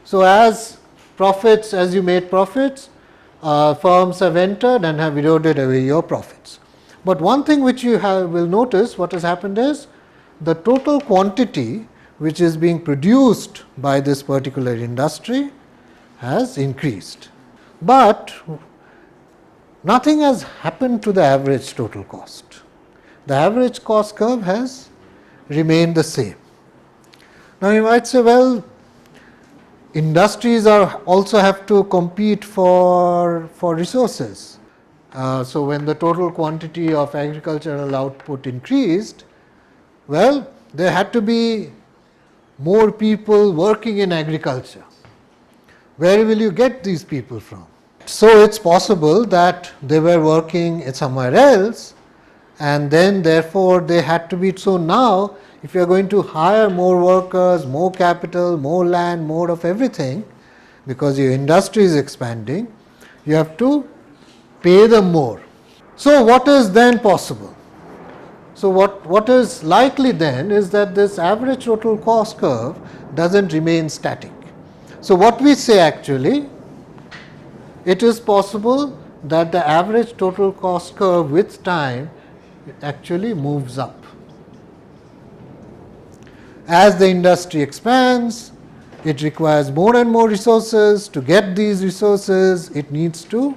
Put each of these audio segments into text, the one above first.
So, as you made profits, firms have entered and have eroded away your profits. But one thing which you will notice, what has happened is the total quantity which is being produced by this particular industry has increased, but nothing has happened to the average total cost. The average cost curve has remained the same. Now, you might say, well, industries also have to compete for resources. So, when the total quantity of agricultural output increased, well, there had to be more people working in agriculture. Where will you get these people from? So, it is possible that they were working somewhere else, and then therefore, they had to be. So, now if you are going to hire more workers, more capital, more land, more of everything, because your industry is expanding, you have to pay them more. So, what is then possible? So, what is likely then is that this average total cost curve does not remain static. So, what we say actually, it is possible that the average total cost curve with time actually moves up. As the industry expands, it requires more and more resources. To get these resources, it needs to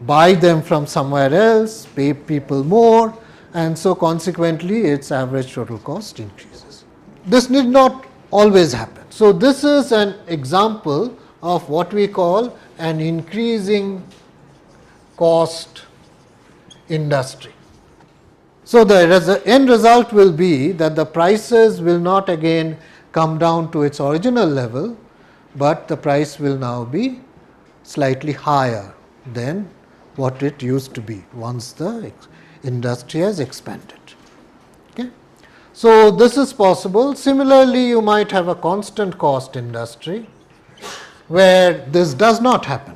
buy them from somewhere else, pay people more, and so consequently its average total cost increases. This need not always happen. So, this is an example of what we call an increasing cost industry. So, the end result will be that the prices will not again come down to its original level, but the price will now be slightly higher than what it used to be once the industry has expanded. Okay. So, this is possible. Similarly, you might have a constant cost industry where this does not happen,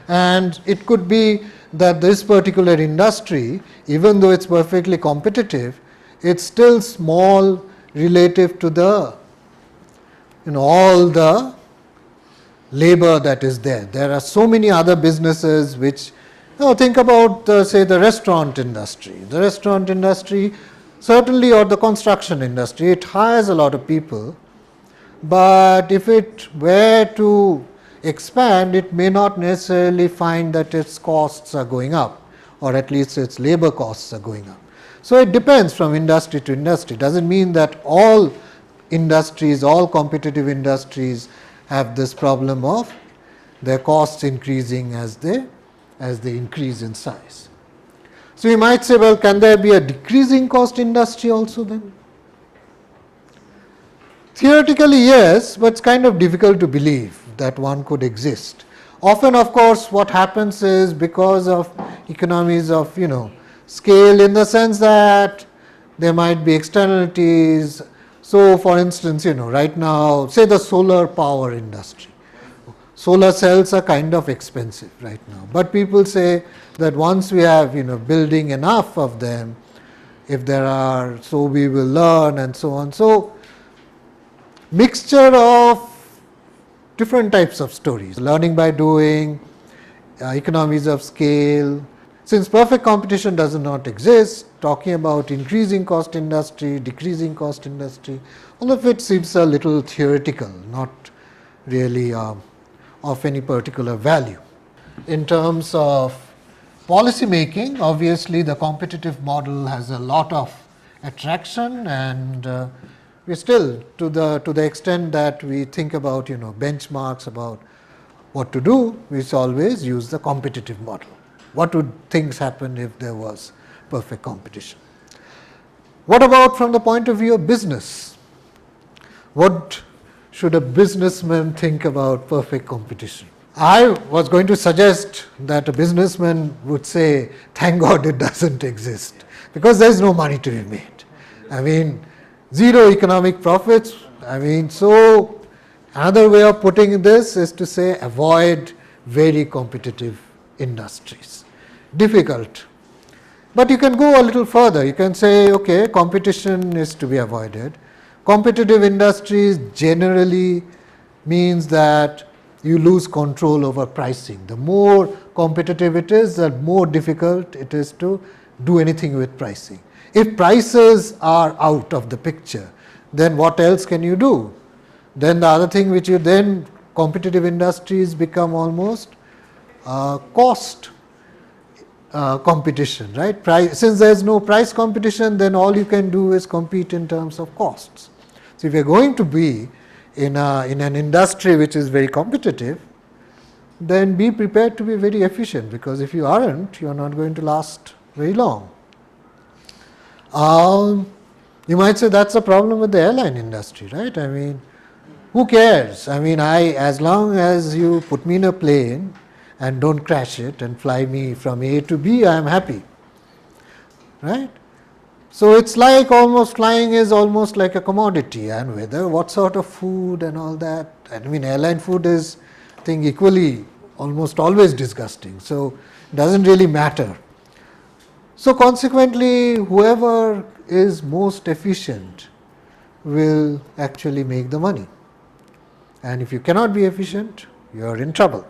and it could be that this particular industry, even though it is perfectly competitive, it is still small relative to the all the labor that is there. There are so many other businesses which, think about say the restaurant industry. The restaurant industry certainly, or the construction industry, it hires a lot of people, but if it were to expand, it may not necessarily find that its costs are going up, or at least its labor costs are going up. So, it depends from industry to industry. It does not mean that all industries, all competitive industries have this problem of their costs increasing as they increase in size. So, you might say, well, can there be a decreasing cost industry also then? Theoretically, yes, but it is kind of difficult to believe that one could exist. Often, of course, what happens is because of economies of scale, in the sense that there might be externalities. So, for instance, right now, say the solar power industry. Solar cells are kind of expensive right now, but people say that once we have building enough of them, if there are, so we will learn and so on. So, mixture of different types of stories, learning by doing, economies of scale. Since perfect competition does not exist, talking about increasing cost industry, decreasing cost industry, all of it seems a little theoretical, not really of any particular value. In terms of policy making, obviously the competitive model has a lot of attraction, and we still, to the extent that we think about benchmarks about what to do, we always use the competitive model. What would things happen if there was perfect competition? What about from the point of view of business? What should a businessman think about perfect competition? I was going to suggest that a businessman would say, thank God it doesn't exist, because there is no money to be made. I mean, zero economic profits. So another way of putting this is to say avoid very competitive industries. Difficult. But you can go a little further. You can say, okay, competition is to be avoided, Competitive industries generally means that you lose control over pricing. The more competitive it is, the more difficult it is to do anything with pricing. If prices are out of the picture, then what else can you do? Then the other thing which you then competitive industries become almost cost competition, right? Since there is no price competition, then all you can do is compete in terms of costs. So if you are going to be in an industry which is very competitive, then be prepared to be very efficient, because if you aren't, you are not going to last very long. You might say that's a problem with the airline industry, right? I mean, who cares? I mean, as long as you put me in a plane and don't crash it and fly me from A to B, I am happy, right? So it's like almost flying is almost like a commodity, and whether what sort of food and all that. I mean, airline food is, I think, equally almost always disgusting. So it doesn't really matter. So consequently, whoever is most efficient will actually make the money. And if you cannot be efficient, you are in trouble.